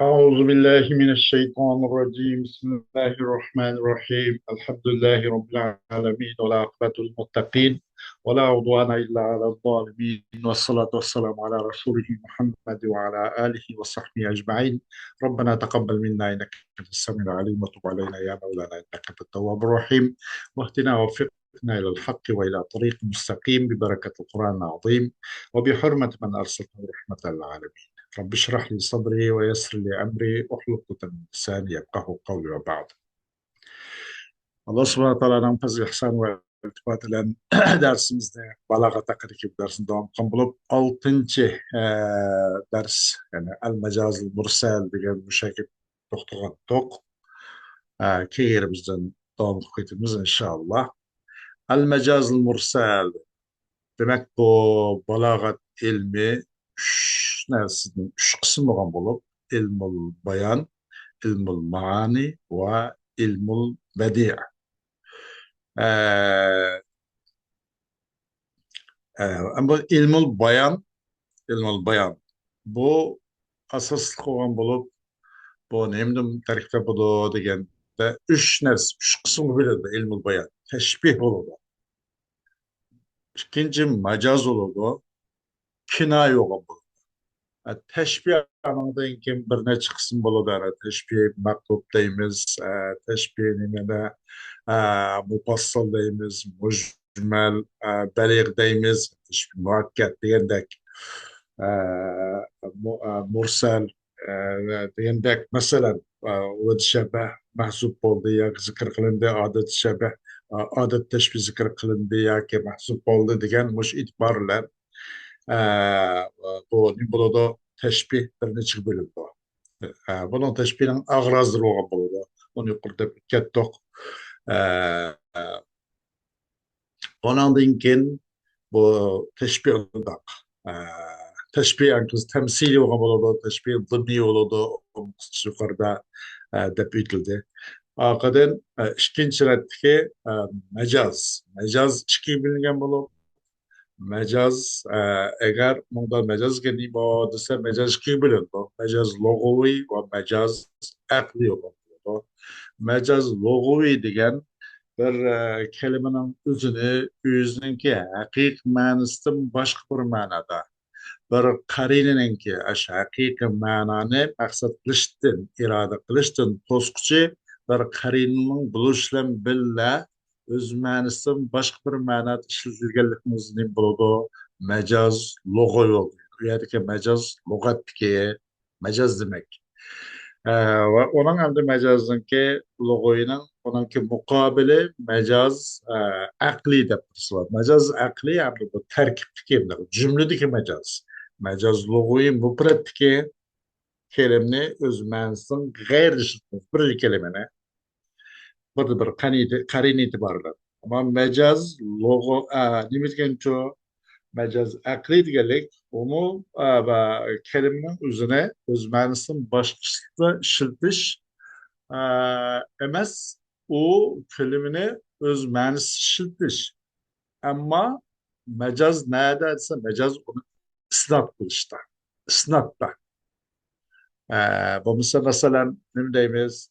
أعوذ بالله من الشيطان الرجيم بسم الله الرحمن الرحيم الحمد لله رب العالمين والعاقبة للمتقين ولا عدوان إلا على الظالمين والصلاة والسلام على رسوله محمد وعلى آله وصحبه أجمعين. ربنا تقبل منا إنك أنت السميع العليم وتب علينا يا مولانا إنك أنت التواب الرحيم واهدنا ووفقنا إلى الحق وإلى طريق مستقيم ببركة القرآن العظيم وبحرمة من أرسلته رحمة للعالمين. رب اشرح لي صدري ويسر لي أمري واحلل عقدة من لساني يفقهوا قولي وبعد. Allah subhanahu wa ta'alaның fazl ihsan ve iltifat bilen dersimizde balaga takrik dersinde devam kılan bulup 6. ders yani el-mecazil mursal degan bu şekilde to'xtagan to'q keyirimizden devam etimiz inşallah. El-mecazil mursal demek bu balagat ilmi üç kısım olan bulup ilmul bayan, ilmul maani ve ilmul bedi'. Ee, Ama ilmul bayan bu asaslı olan bulup bu nemdim tarihte bu degende üç kısım bilirdi ilmul bayan. Teşbih olurdu. İkinci macaz olurdu. Kinay olurdu. Teşbih anlamında kim bir ne çıksın buludu. Teşbih maktub deyimiz, teşbih nimede mufassal deyimiz, mujmal, belir deyimiz, teşbih muhakkak degandek, mursal degandek mesela o şebeh mahzub oldu ya zikr kılındı adet şebeh adet teşbih zikr kılındı ya ki mahzub oldu degen muş itibarlar bu ne buludu teşbih bir neçik bölüm bu. Bunun teşbihinin ağrazdır olan buludu. Onu yukarıda kettok. Ondan keyin bu teşbih oldu. Teşbih yankız temsili olan buludu. Teşbih zıbni oldu. Yukarıda dep itildi. Arkadan ikinci reddeki mecaz. Mecaz iki bilinen bulup mecaz eğer bunda mecaz geni bu dese mecaz iki bilin bu. Mecaz logavi ve mecaz akli olan buludu. Mecaz logavi degen bir kelimenin özününki hakik manasından başka bir manada bir qarininki aş hakiki manani maqsad qilishdan iroda qilishdan to'squchi bir qarinin buluşlan billa o'z ma'nisidan boshqa bir ma'noda ishlatilganligimizni bo'ladi majoz lug'at bo'ldi bu yerdagi majoz lug'atniki majoz demak. Va onun hamda majozniki lug'oyining uningki muqobili majoz aqliy deb tursa majoz aqliy hamda bu tarkibdiki jumladagi majoz. Mecaz logoyu müpretki kelimni öz ma'nisidan g'ayr bir kelimene bir qarin itibarlar. Ama mecaz logo nima degancha mecaz aqli deganlik uni va kelimenin o'zini o'z ma'nisidan boshqacha ishiltish emas u kelimani o'z ma'nisi ishiltish. Ama mecaz nada desa mecaz uni isnat qilishda. İsnatta. Bu mesela ne deyimiz?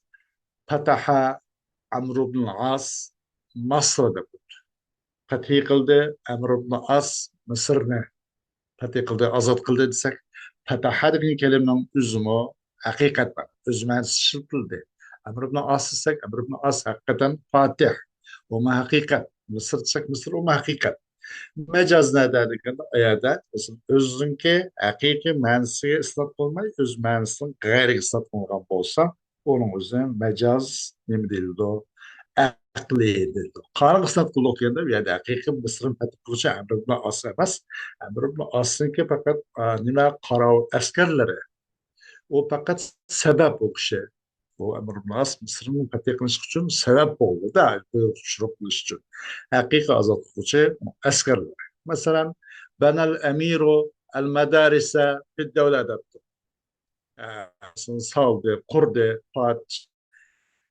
Fataha Amr ibn As Mısır'da. Fatih kıldı Amr ibn As Mısır'ını. Fatih kıldı, azat kıldı desek. Fataha dediğin kelimenin üzümü hakikaten üzmen şırtıldı. Amr ibn As desek Amr ibn As hakikaten Fatih. O ma hakikat. Mısır desek Mısır o ma hakikat. Mecaz ne dedik? Ayada özünki hakiki manisiga isnat qilmay o'z ma'nisidan g'ayri isnat qilgan bo'lsa onun o'zi mecaz nima deyiladi aqliy deyiladi qanaqa isnat qildik deganda bu yerda haqiqiy misrni fatih qiluvchi Amr ibn As emas Amr ibn Asniki faqat nima qarov askarlari u faqat sabab u kishi bu Amr ibn As Misrni fatih qilish uchun sabab bo'ldi-da tushirib qilish uchun haqiqiy ozod qiluvchi askarlar. Masalan, banal amiru al madarisa fi davla debdi. Saldi, qurdi, fat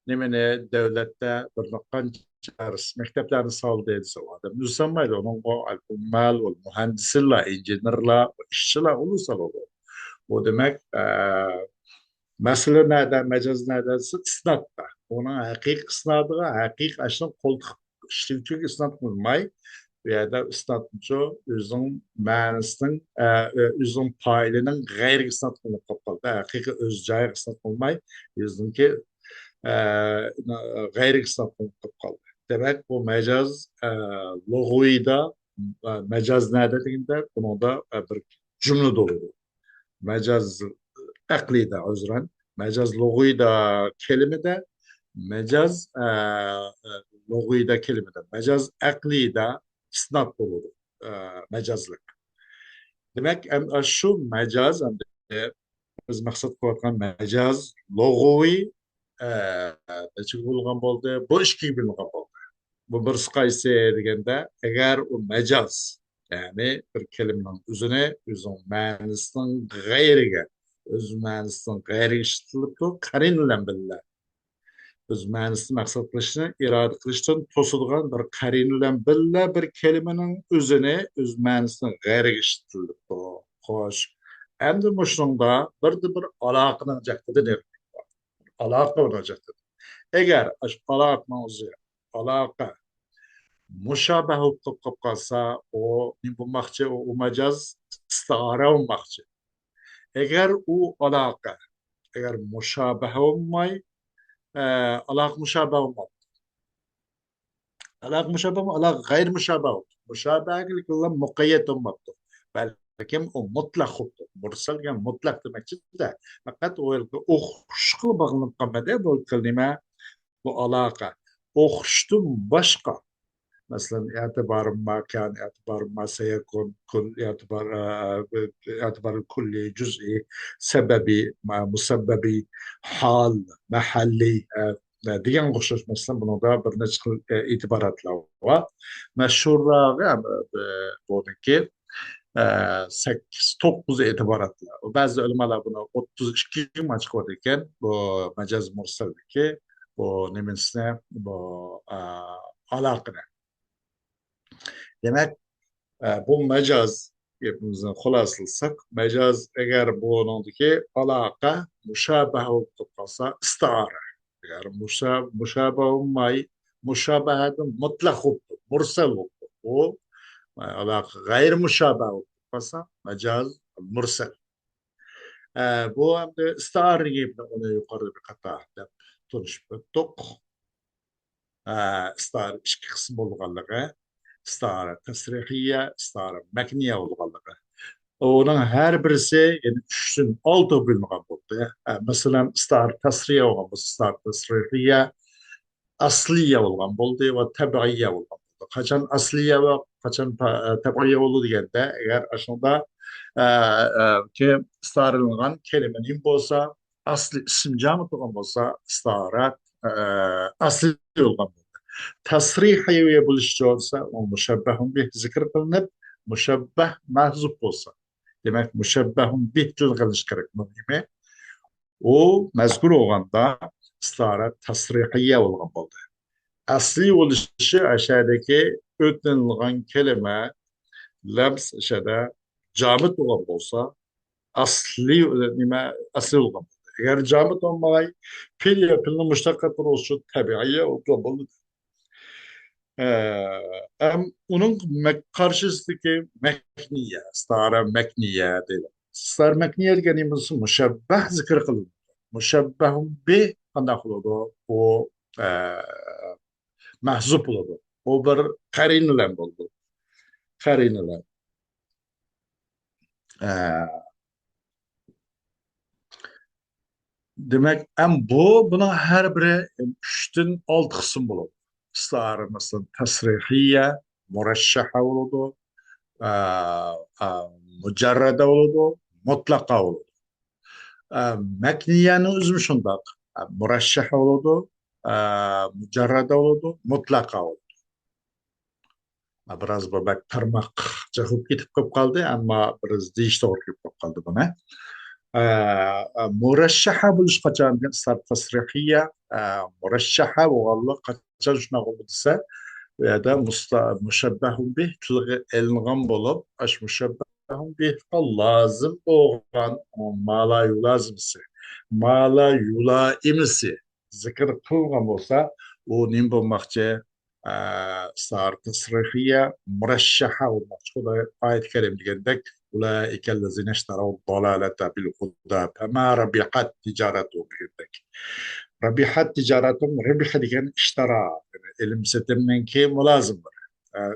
nimani davlatda bir qancha maktablarni soldi desa odam musammaydi onun o al ummal val muhandislar, injenerlar, ishchilar uni soladi. Bu demak Mesele nerede, mecaz neredense isnatta. Ona hakik isnadıga, hakik aşın koltuk işlevçi isnat bulmay. Ya da isnatçı özün manısının, özün paylının gayri isnat bulup kapaldı. Hakiki öz cayr isnat bulmay. Özünki gayri isnat bulup kapaldı. Demek bu mecaz loguyda mecaz nerede deyinde bunu da bir cümle dolu. Mecaz aklıyda özren. Mecaz loguyda kelimede mecaz loguyda kelimede mecaz aklıyda isnat olur mecazlık. Demek hem şu mecaz hem de biz maksat koyarken mecaz logoyu neçik bulgan boldu bu işki bilgan boldu. Bu bir qaysı degende eğer o mecaz yani bir kelimenin üzerine özün ma'nisinin gayriga öz ma'nisinin gayri işitilip karin bilen billa öz ma'nisini maksat qilishni iroda qilishdan to'silgan bir qarin bilan billa bir kelimenin üzerine öz ma'nisini gayri ishitilib xo'sh endi mushunda bir aloqani jaqtida aloqa olacak. Eğer aş aloqani o'zi aloqa muşabeh hukuku kalsa o bulmakçı o umacaz istara olmakçı. Eğer o alaka eğer muşabeh olmay alak muşabeh olmaz. Alak muşabeh alak gayr muşabeh oldu. Muşabeh gibi kullan mukayyet olmaktır. Belki o mutlak oldu. Mursal yani mutlak demek için de. Fakat o xuşku bağlanıp kalmadı bu kelime bu alaka. O xuştun başka. مثلا اعتبار ما كان اعتبار ما سيكون كل اعتبار الكلي جزئي سببي مسببي حال محلي degan o'xshash masalan bunga bir necha xil e'tiborotlar bor mashhurrog'i buniki 8-9 e'tiborotlar ba'zi ulamolar buni 32 mashhur ekan bu majaz mursalniki bu nimasini bu aloqani demek bu mecaz hepimizin hulaslasak mecaz eğer bu onundaki alaka müşabeh olup kalsa istara. Eğer müşabeh olmay müşabehetin mutlak oldu, mursal oldu. O alaka gayr müşabeh olup kalsa mecaz mursal. Bu hem de istara gibi onu yukarıda bir kata tanıştık. İstara iki kısım olganlığı. İstara tasrihiye, istara mekniye olganlığı. Onun her birisi yani üçün altı bilmegen boldu. Mesela istara tasriye olgan, istara tasrihiye asliye olgan boldu ve tabiiye olgan boldu. Kaçan asliye ve kaçan tabiiye oldu degende eğer aşağıda ki istarılgan kelimenin bolsa asli isim camı bolsa istara asli olgan tasrihiye buluşçu olsa o müşebbehun bih zikr kılınıp müşebbeh mahzup olsa. Demek müşebbehun bih tilgılış gerek mühimi. O mezgur olganda istara tasrihiye olgan oldu. Asli oluşu aşağıdaki ötlenilgen kelime lems aşağıda camit olan olsa asli nime asli olgan. Eğer camit olmayı pil yapılan müştakatlar olsun tabiiye olgan onun karşısındaki mekniye, stara mekniye değil. Star mekniye dediğimiz müşebbeh zikir kılınıyor. Müşebbehun bi kandak oldu. O e, mahzup oldu. O bir karinle oldu. Karinle. E, demek bunun her biri üçten alt kısım bulur. Star mesela tasrihiye, murashşaha oldu. Mujarrada oldu, mutlaka oldu. Mekniyenin üzümü şundak. Murashşah oldu, mujarrada oldu, mutlaka oldu. Biraz bu bak tarmak cahip gitip kaldı ama biraz değiş doğru gitip kaldı buna. Murashşaha buluş kaçan start tasrihiye, murashşaha والله kaçan şuna olursa ya da müşebbehun bih tılgı elingan bulup aş müşebbehun bih lazım oğlan malayu lazımsı mala yula imisi zikir kılgan olsa o nim bulmakçı sar tasrifiye murashşaha olmakçı. O da ayet-i kerim degandek أولئك الذين اشتروا الضلالة بالهدى فما ربحت تجارتهم degandek. Rabihat ticaretim ribih degan ishtara. Ilm setimden ki mulazımdır.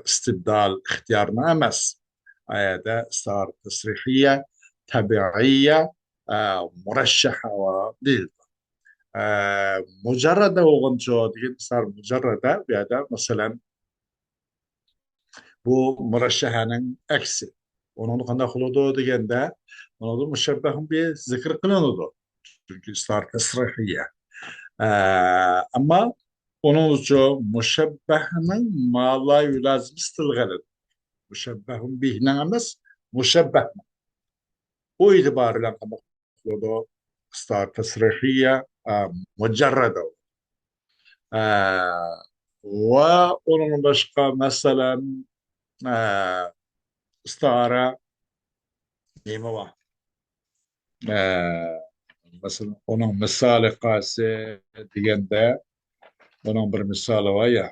İstibdal ihtiyarına emas. Ayada sar tasrifiye tabiiye murashşaha değil. Mujarrada oğuncu degan sar mujarrada bir yada mesela bu murashşahanın aksi. Onun qanday qılıdı degende onu da müşebbehun bir zikr kılınıdı. Çünkü sar tasrifiye. Ama onun için müşebbehinin mala yulazim istilgalı. Müşebbehun bihine emas, müşebbeh. O itibarıyla kamaklığı star tasrihiye mucarrada. Ve onun başka mesela istara neymi var? Mesela onun misali kası diyende onun bir misali var ya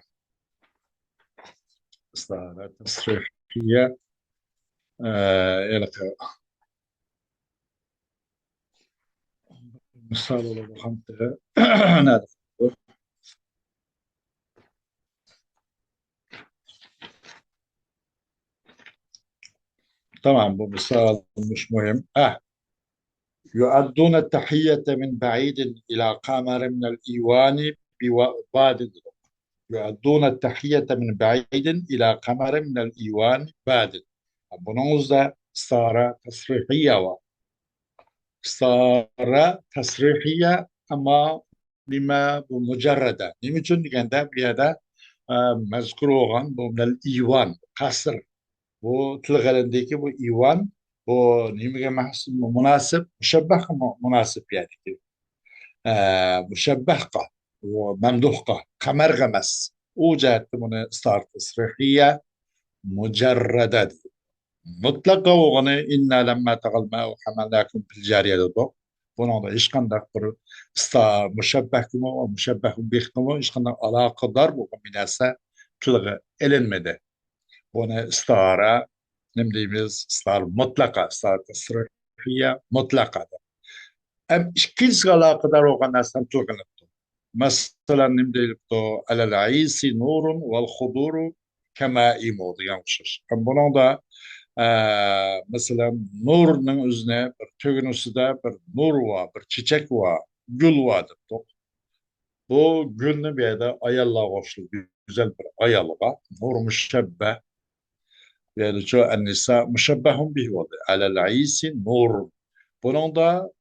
istara tasrihiye ilk misal olarak hamdede nerede? Tamam bu misal mش مهم. يؤدون التحية من بعيد إلى قمر من الإيوان بواد. يؤدون التحية من بعيد إلى قمر من الإيوان باد. Bunun da istara tasrihiye var. İstara tasrihiye ama lima bu mucarrada. Niçin diyende bir yerde mezkur olan bu minel İvan, kasır. Bu tilgalendeki bu İvan bu nimige münasip, müşebbeh münasip yani. مشبهقة وممدوحقة كمرغمس وجدت من استعارة تصريحية مجردة دي. مطلقة وغني إنا لما تغى الماء وحملناكم في الجارية دو bunun da iş kandak bir müşebbeh kimi ve müşebbeh bih kimi iş kandak alakadar bu kombinasyon tılgı elinmedi. Bunu istara ne diyeyimiz istara mutlaka istara tasrifiye mutlaka. Hem ikisi alakadar olan aslan tılgını. مثلا نمدلتو على العيسي نور والخضور كمائم diyormuşuz. Bunun da mesela nurun üzerine bir tügünüsü de bir nur var, bir çiçek var, gül vardır. Bu gülün bir de ayalla hoşlu, güzel bir ayalı var. Nur müşebbeh. Yani çoğu ennisa müşebbehun bihi oldu. Alel iyisi nur. Bunun da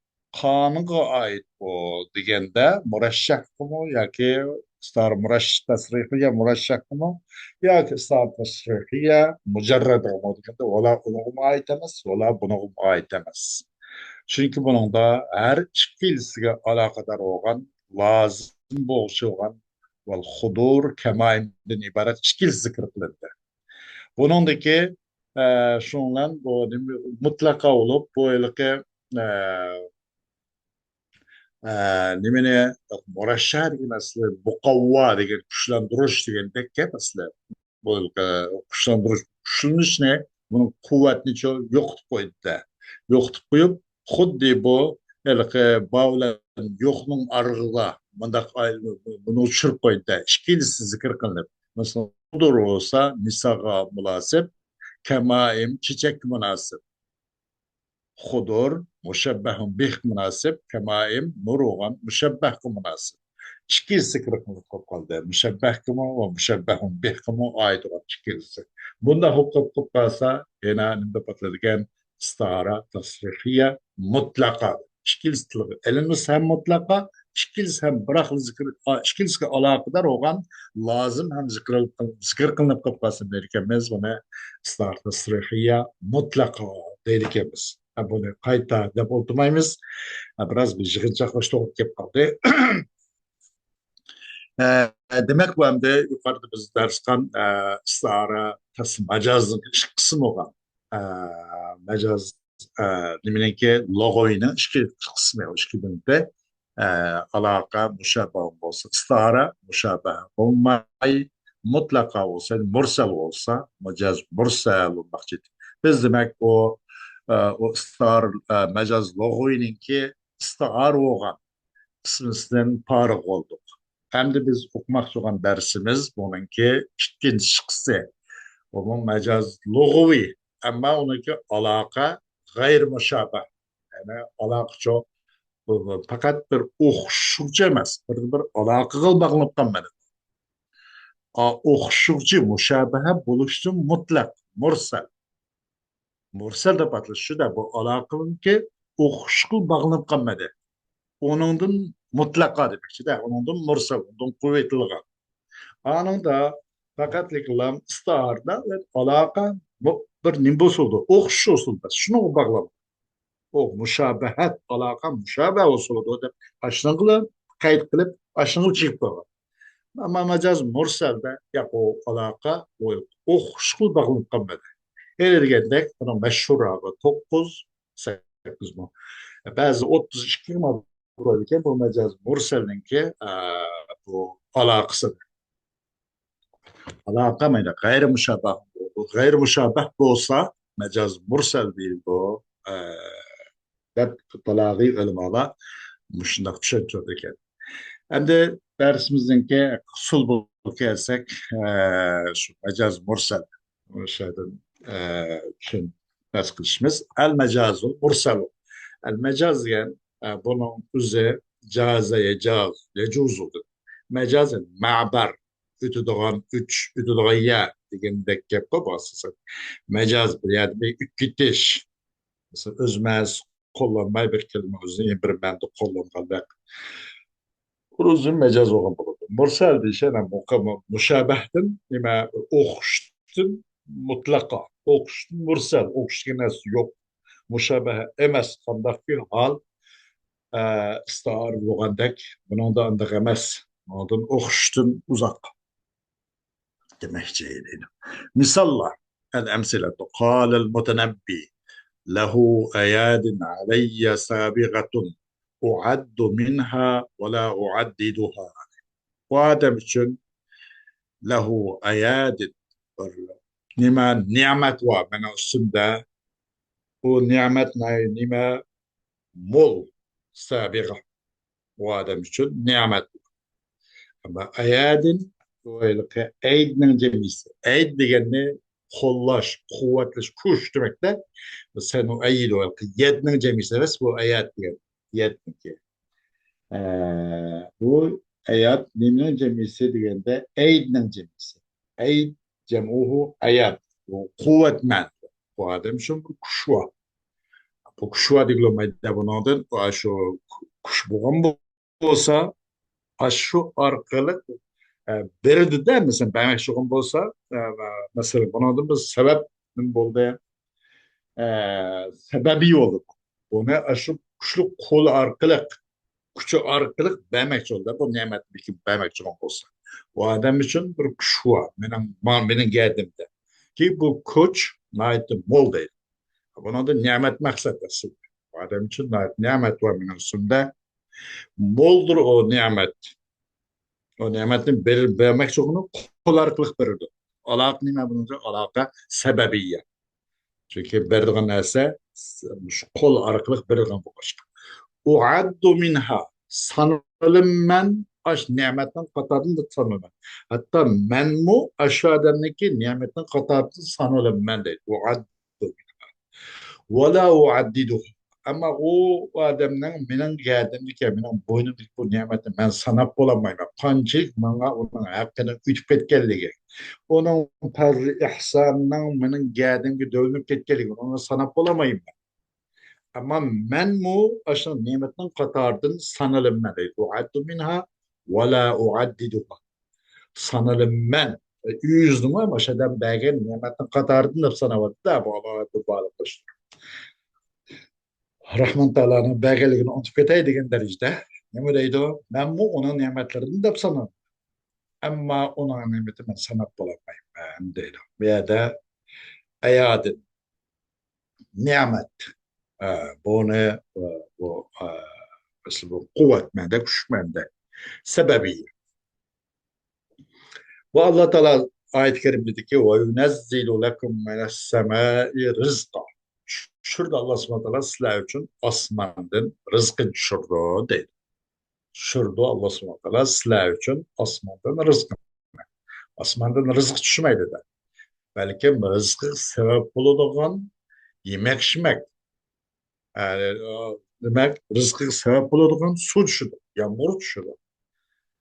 kanıga ait bu digende murashşah mı ya ki star murash tasrihiye murashşah mı ya ki star tasrihiye mucerred mı digende ola ona ait emez ola buna ait emez. Çünkü bunun da her ikilisiga alakadar olan lazım bolşu olan vel hudur kemaimden ibaret ikilisi zikr kılındı. Bunundaki şundan bu mutlaka olup bu ilke nimene murashşah degan asli muqavva degan kuchlantirish degan gap asli bu kuchlantirish kuchlanish ne buni quvvatni yo'qitib qo'ydida yo'qitib qo'yib xuddi bu bavlan yo'qning arg'ida bundaq buni tushirib qo'ydida ikkilisi zikr qilinib masalan qudur bo'lsa nisoga munosib kamaim çiçek münasip hudur müşebbehun bih münasip kemaim nurugan müşebbeh münasip. İkisi kırıklık kaldı. Müşebbeh kımı ve müşebbehun bih kımı ait olan ikisi. Bunda hukuk kalsa yine nimde patladıken istara tasrifiye mutlaka. İkisi elimiz hem mutlaka ikisi hem bıraklı zikir ikisi alakadar olan lazım hem zikir kılınıp kalsın derkemiz buna istara tasrifiye mutlaka derkemiz. Bunu kayıtta dep oturmayımız. Biraz bir yığıncaklaştık gibi kaldı. Demek bu hem de yukarıda biz derskan istara tas macazın iş kısmı olan nimeninki logoyunun iki kısmı, iki bölümde alaka müşabeh olsa, istara müşabeh olmay, mutlaka olsa, mursal olsa, mecaz mursal olmak için. Biz demek o istar mecaz logoyununki istar olan kısmından parık olduk. Hem de biz okumak olan dersimiz bununki ikinci kısı. Onun mecaz lugavi ama onunki alaka gayr müşabeh. Yani alaka çok fakat bir okşukçu emas. Bir alaka kılmaklık kalmadı. Okşukçu müşabehe buluştu mutlak. Mursal. Mursal da batlı. Şu da bu alakalın ki okşukul bağlanıp kalmadı. Onundan mutlaka demek. Şu da onundan mursal. Onundan kuvvetli. Anında fakat liklam starda ve alaka bu bir nimbus oldu. Okşuş olsun da. Şunu bağlam. O müşabehet alaka müşabeh olsun da. Aşınıklı kayıt kılıp aşınıklı çıkıp bağlam. Ama mecaz murselde yap o alaka o okşukul bağlanıp kalmadı. Her ergendek bunun meşhur abi 9 8 mu? Bazı 32 ma buradaki bu mecaz murselinki bu alakası. Alaka mıydı? Gayri müşabeh. Bu gayri müşabeh bu olsa mecaz mursel değil bu. Hep talağî ilmala müşnak bir şey çözdük. Hem de dersimizdeki usul bu kelsek şu mecaz mursel o şeyden için ders kılışımız el mecazu murselu. El mecaz yani bunun üzeri caze yecaz yecuzudur. Mecazın ma'bar ütüdüğün üç ütüdüğün ya degendek yapı basısı. Mecaz bir yani bir gidiş. Mesela özmez kullanmay bir kelime özünü bir mende kullanmalı. Uzun mecaz olan bulundu. Mursal bir şey ama müşabehtin nima okuştun mutlaka. Okuştun mursal. Okuştun yok. Müşabehe emes kandak bir hal istiar bulgandek. Bunun da andak emes. Ondan okuştun uzak demekçeydi. Misallar. الأمثلة قال المتنبي له أياد علي سابغة أعد منها ولا أعددها bu adam için lehu ayadin nima nimet var benim üstümde bu nimet nima mol sabiga bu adam için nimet ama ayadin böyle eydinin cemisi eyd degeni kollaş kuvvetli kuş demek de sen o eyd o yedinin cemisi bu ayat diyor yedinin bu ayat nimin cemisi degende eydnin cemisi. Eyd cemuhu ayat. Bu kuvvet men. Bu adam için bu kuşva. Bu kuşva diglomayda bunadın. Bu aşu kuş buğan olsa aşu arkalık berdi de mesela ben şuun olsa mesela bunadın bir sebep buldu sebebi olur. Bu ne aşu kuşluk kol arkalık küçük arkalık bemek yolda bu nimet bir ki bemek çok olsa. O adam için bir kuş var. Benim geldiğimde. Ki bu kuş naitti bol değil. Buna da nimet maksat aslında. O adam için nimet var benim üstünde. Boldur o nimet. O nimetin vermek çoğunu kol arkalık verirdi. Alak nime bununca alaka sebebiye. Çünkü verdiğin neyse kol arkalık verirden bu başka. Uaddu minha sanılım men aş nimetten katarını da sanılım. Hatta men mu aşağıdaki nimetten katarını sanılım men değil. Uaddu ve la uaddidu. Ama o adamın benim geldiğimde ki benim boynumdaki bu nimeti ben sanap olamayım. Kancık bana onun hakkında üç petkelliği. Onun fazla ihsanından benim geldiğimde dövünüp petkelliği. Onu sanap olamayım. Ama men mu aşın nimetin katardın sanalım men. Uaddu minha ve la uaddiduha. Sanalım men. Yüzdüm ama şeyden belgen nimetin katardın da sanavadı da bu Allah'a bağlıdır. Rahman Teala'nın belgeligini unutup keteydiğin derecede. Ne deydi o? Men mu onun nimetlerini de sanalım. Ama onun nimeti ben sanat bulamayım. Ben deydi. Veya da ayadın nimet. Bu ne? Bu mesela bu kuvvetmende, kuşmende sebebi. Bu Allah Teala ayet-i kerimedeki ve yunezzilu lekum mine's semai rizqa. Şurada Allah subhanahu wa ta'ala sizler için asmandan rızkı düşürdü deydi. Şurada Allah subhanahu wa ta'ala sizler için asmandan rızkı. Asmandan rızık düşmeydi de. Belki rızkı sebep bulunduğun yemek şimek. Yani, demek rızkı sebep bulunduğun su düşürdü. Yağmur düşürdü.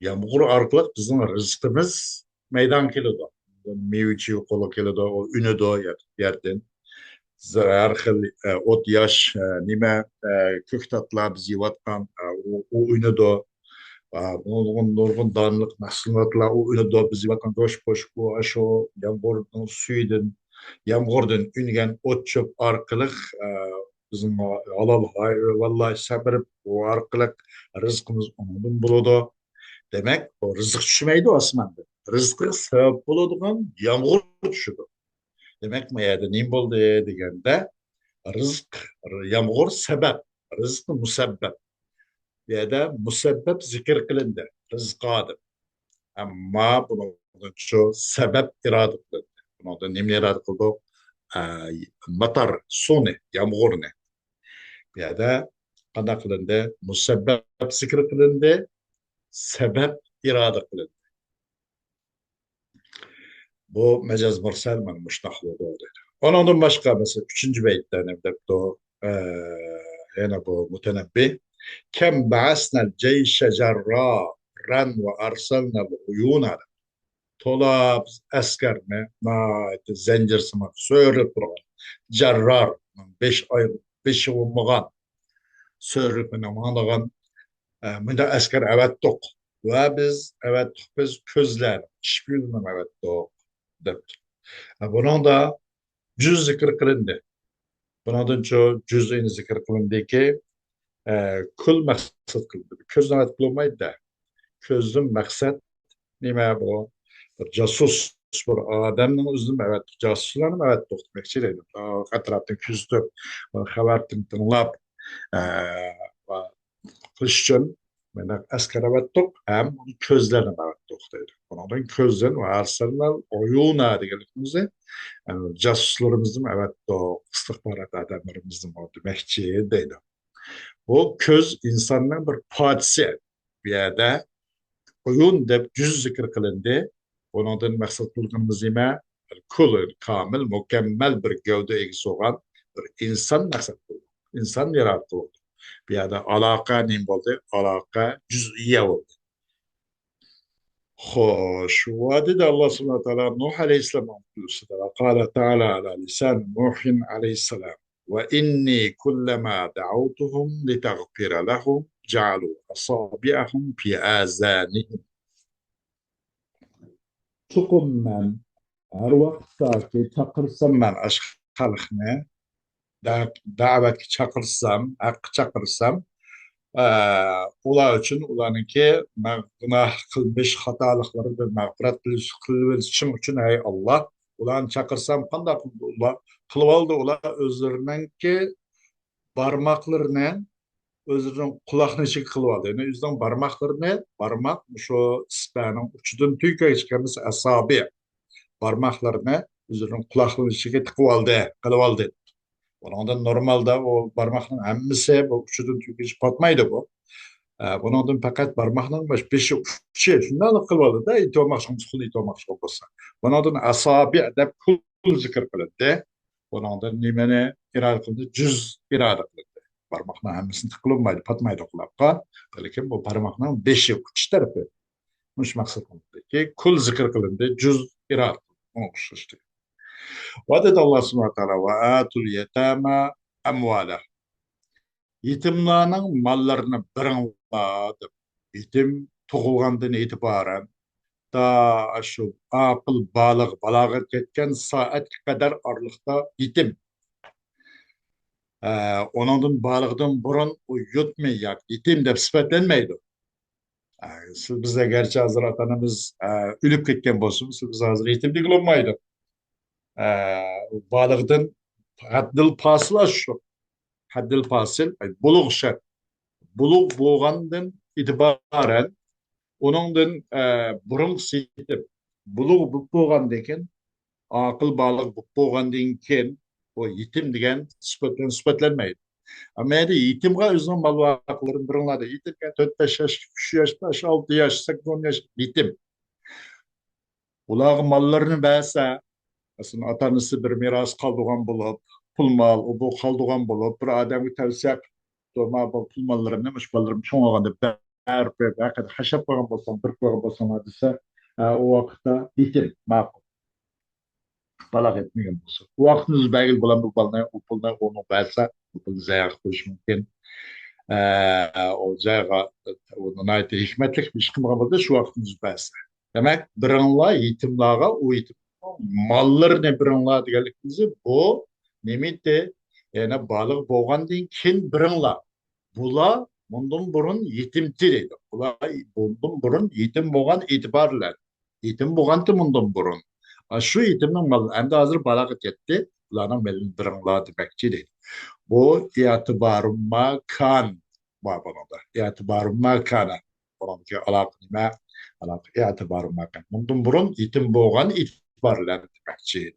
Yağmur arkalık bizim rızkımız meydan keledi. Meyveci kolu keledi, o ünü de yerden. Her xil ot yaş, nime kök tatlar biz yivatkan, o ünü de, nurgun danlık mahsulotlar, o ünü de biz yivatkan goş bu aşo, yağmurun suyudun, yağmurdan üngen ot çöp arkalık, bizim alal hay, vallahi sabırıp, o arkalık rızkımız onun buludu. Demek o rızık düşmeydi osmanda. Rızkı sebep bulunduğun yağmur düşüdü. Demek mi yani neyim oldu degende rızk, yağmur sebep, rızk musebbep. Ya da musebbep zikir kılındı. Rızkadır. Ama bunun şu sebep irade kılındı. Bunun da nemli irade kıldı? Matar, su ne, yağmur ne? Ya da kada kılındı, musebbep zikir kılındı, sebep irade kılındı. Bu mecaz mursal men müştahlı oldu. Ondan başka mesela üçüncü beytten evde bu yine bu mutenebbi kem ba'asnal ceyşe cerran ve arsalnal uyuna tola asker mi na zencir sımak sörüp duran cerrar beş ay beş olmagan sörüp namanagan mında asker evet tok ve biz evet biz közler şpiyonum evet tok dep. Bunun da cüz zikir kılındı. Bundan çok cüz'ün zikir kılındı ki kul maksat kılındı. Közden evet kılınmaydı da. Közün maksat nime bu? Bir casus bir adamın özüm evet casuslarım evet doktormekçi dedim. Etraftan küzdü. Habertin tınlap kışçın ben asker evet dok hem közlerim evet dok dedi. Bundan közden ve arsallar oyuna diyelimizde yani casuslarımızın evet o istihbarat adamlarımızın o demekçi değil. Bu köz insanın bir padisi bir yerde oyun dep cüz zikir kılındı. Ondan maksat bulduğumuz yeme kul, kamil, mükemmel bir gövde egisi olan bir insan maksat buldu. İnsan yaratıldı. Bir yerde alaka neyim oldu? Alaka cüz'iye oldu. خوش وادد الله سبحانه وتعالى نوح عليه السلام قال تعالى على لسان نوح عليه السلام وإني كلما دعوتهم لتغفر لهم جعلوا أصابعهم في آذانهم çukum men her vakitte çakırsam men aşkalıkne davet çakırsam hak çakırsam ular için ularınki günah kılmış hatalıkları ve mağfiret kılmış için ey Allah ularını çakırsam kandak ular kılıp aldı ular özlerininki barmaklarının özünün kulağını içi kılıp aldı. Yani yüzden barmaklarını barmak şu spanın uçudun tüyke çıkarmış asabi barmaklarını özünün kulağının içi tıkıp aldı, kılıp aldı. Ondan normalde o parmakның hemmisi bu uçudun tüyke patmaydı bu. Bunun fakat parmakның baş beşi uçu. Şundan kılıp aldı da iti olmak için kul iti olmak için olsa. Bunun asabi dep kul zikir kılındı. Bunun nimene irade kıldı, cüz irade kılındı. Parmakның hemmisini tıkılmaydı, patmaydı kulakka. Belki bu parmakның beşi uç tarafı. Muş maksat kılındı ki kul zikir kılındı, cüz irade kılındı. İşte. Vadet Allah subhanahu wa ta'ala ve atul yetama amvala. Yetimlerinin mallarını bırınladı. Yetim tuğulgandan itibaren da şu akıl balık balagat etken saat kadar arlıkta yetim. Onun balığından burun o yutmayacak. Yetim de sıfatlanmaydı. Siz bize gerçi hazır atanımız ölüp ketken bolsun. Siz bize hazır yetim değil olmaydı. Balığından haddil pasıla şu. haddil fasil buluq şart. Buluq bolgandan itibaren onundan burun sitip buluq bolgandan keyin aqıl balık bolgandan keyin o yetim degan sifatlanmaydi. Ama endi yetimga o'zining mol voqlarini biringlarda yetimga 4-5 yosh, 3 yosh, 5, 6 yosh, 8, 10 yosh yetim. Ularga mollarini bersa, aslında atanысы bir miras kaldırgan bulup, pul mal, o bu kaldırgan bulup, bir adamı tavsiye doğma bu pul mallarını, müş mallarını çoğun olanda kadar haşap koygan bolsam, bir koygan bolsam dese, o vakitte yetim, makul, balak etmeyen bolsa. O vaktiniz belki bulan bu balına, o puldan onu verse, o pul zayak koyuş mümkün. O zayağa, onun ait hikmetlik bir işkim kalmadı, şu vaktiniz verse. Demek birinla yetimlağa, o yetim mallarını birinla deganligimiz bu nemette yani balık boğandan keyin birinla bular bundan burun yetimti deydi. Bular bundan burun yetim boğan itibarlar. Yetim boğantı bundan burun. Şu yetimning malı endi hozir balag'a yetdi. Ularning malini birinla demekçi deydi. Bu itibarım makan var bununda. İtibarım makana. Bununki alakı nima? Alakı itibarım makan. Bundan burun yetim boğan itibarlar demekçi.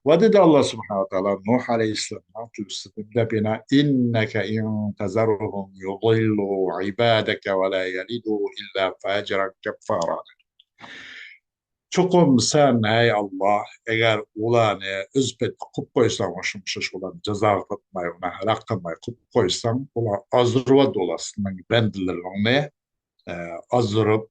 ودد الله سبحانه وتعالى نوح عليه السلام تستدل بنا إنك إن تذرهم يضلوا عبادك ولا يلدوا إلا فاجرا كفارا. Çokum sen ey Allah eğer ulanı üzbet kup koysan hoşumşuş ulan ceza tutmayı ona helak kılmayı kup koysan ulan azırva dolasının bendilerini azırıp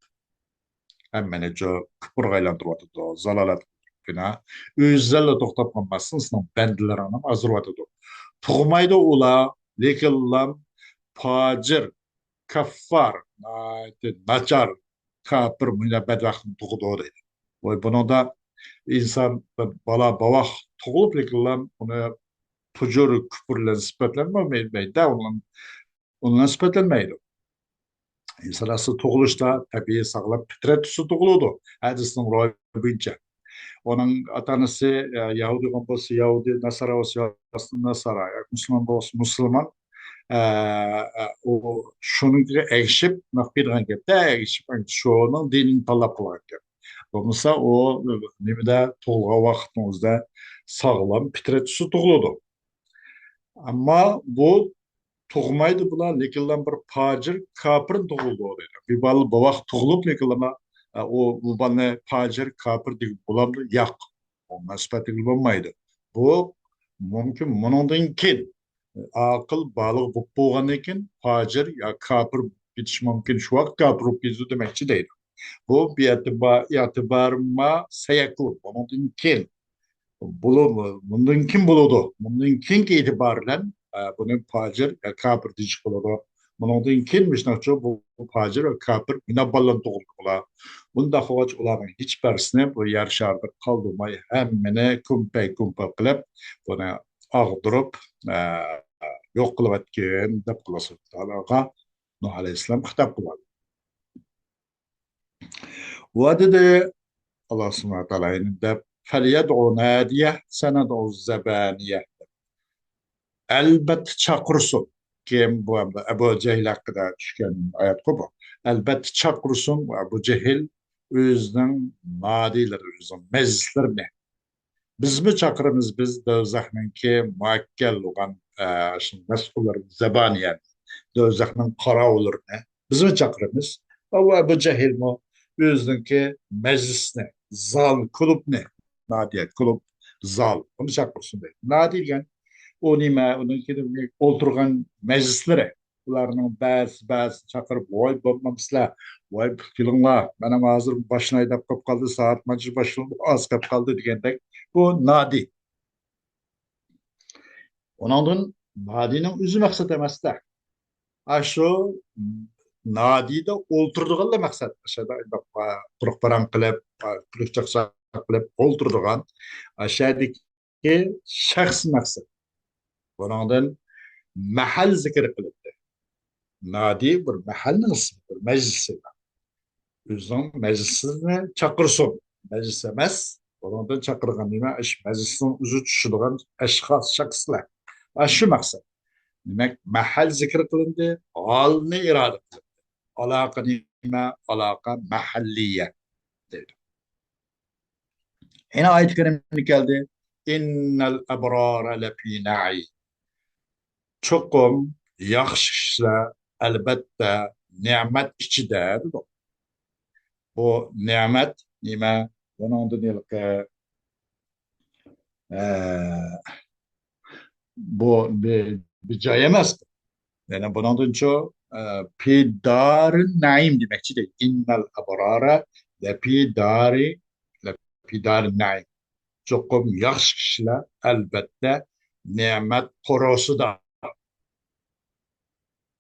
hemen jo kıpırgaylandırıp atıdı zalalat bina özelle toktap kalmasın sınıf bendilerini azırıp atıdı. Tuğmaydı ula lekin lan pacir kaffar naçar kapır müne bedbahtın tuğdu dedi. Bunu da insan bala bavaq to'g'ilib lekin uni tujur kufr bilan sifatlanmaydi undan sifatlanmaydi. İnson asli tug'ilishda tabiiy sog'lom fitrat tusi tug'iladi hadisning rivoyati bo'yicha. Onun atanisi Yahudi bo'lsa Yahudi, Nasara bo'lsa Nasara, Müslüman bo'lsa Müslüman. O shunga ergishib, naqbirgan gapda ergishib, shoning dinini tanlab qilgan. Olmasa o nimede tolga vaktimizde sağlam pitretüsü tuğladı. Ama bu tuğmaydı bula lekinlen bir pacir kapır tuğuldu oraya. Bir balı bavak tuğulup lekinlema o bu bana pacir kapır deyip bulamdı yak. Ondan sıfatı olmaydı. Bu mümkün bunun kin akıl balık bu boğan ekin pacir ya kapır bitiş mümkün şu vakt kapır bizi demekçi değil. Bu bir itibarıma sayaklı. Bunun kim? Bunun kim buludu? Bunun kim ki itibaren bunun pacir ya kapır diyecek buludu. Bunun kimmiş nasıl bu pacir ve kapır yine balon doğrultular. Bunda hoş olanın hiçbirisine bu yer şartı kaldırmayı hemmene kumpe kılıp bunu ağdırıp yok kılıp etken de kılası. Nuh Aleyhisselam hitap kıladı. وده الله سبحانه وتعالى ده فليدعو ناديه سندعو الزبانية elbet çakırsın kim bu Ebu Cehil hakkında düşken ayet bu. Elbet çakırsın Ebu Cehil özünün nadileri, özünün meclislerini. Biz mi çakırımız biz dövzahının ki muakkel olan mesulların zebaniyen dövzahının kara olur ne? Biz mi çakırımız? Ama Ebu Cehil mi? Özünki meclisine, zal, kulüp ne? Nadiyet, kulüp, zal. Onu çakırsın dedi. Nadiyen o nime, onunki oturgan meclislere. Ularının bazı çakırıp, vay babamsla, vay filmler, benim hazır başına edip kap kaldı, saat maçı başına az kap kaldı diyendek. Bu nadi. Onun nadinin üzü maksat emas da. Aşu nadide olturduğanla maksat. Aşağıda kuruq paran qilib, kuruq çaqsaq qilib olturduğan aşağıdaki şahs maksat. Bundan mahal zikr qilibdi. Nadi bir mahalning ismi, bir meclisi. Özün meclisini çaqırsın. Meclis emas. Bundan çaqırgan nima ish meclisning o'zi tushadigan ashxos, shaxslar. Shu maqsad. Demek mahal zikr kılındı, halni irade kılındı. Alaka nime? Alaka mahalliye dedi. Yine ayet-i kerime geldi. İnnel ebrara lefi na'i. Çokum yaxşılar elbette nimet içidir. Bu nimet nime? Bunun dedik bu bir cay emas. Yani bunun için pidarın naim demekçi değil. İnnel ebrara lefi darın naim. Çokum yaxşı kişiler elbette nimet korosu da.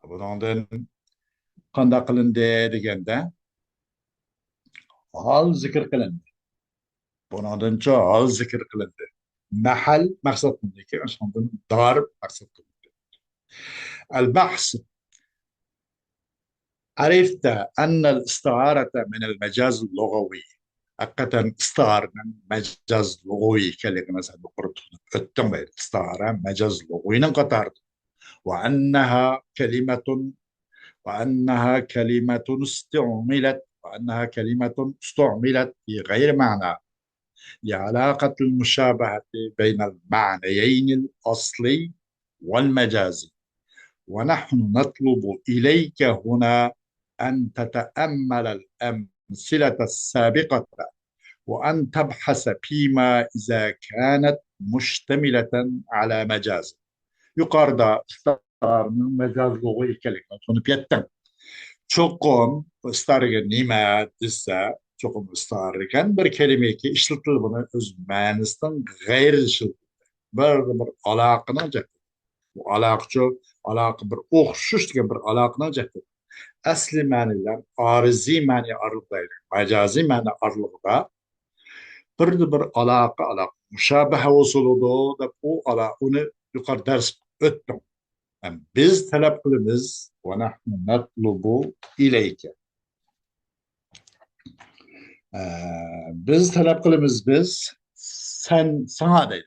Bundan qanday qilindi deganda hol zikr qilindi. Bundancha hol zikr qilindi. Mahal maqsad qilindiki, o'shandan dar maqsad qilindi. البحث عرفت أن الاستعارة من المجاز اللغوي حقيقة استعارة مجاز لغوي كلمة مثلا بقرط التم استعارة مجاز لغوي نقطع وأنها كلمة وأنها كلمة استعملت في غير معنى لعلاقة المشابهة بين المعنيين الأصلي والمجازي ونحن نطلب إليك هنا أن تتأمل الأمثلة السابقة وأن تبحث فيما إذا كانت مشتملة على مجاز يقارد استعار من مجاز لغوي كلمة çokum ısrargen nima desa çokum ısrargen bir kelime ki işletil bunu öz manisidan gayri işletil bir alaqını olacak. Bu alaqçı alaqı bir oxşuş degan bir alaqını olacak. Asli ma'nilar arizi ma'ni arlıqdaydı. Macazi ma'ni arlıqda bir alaqa müşabaha usuludu da bu onu yuqori ders o'tdim. Yani biz talep kılımız ve nahnu natlubu ileyke. Ee, biz talep kılımız sen sana değil.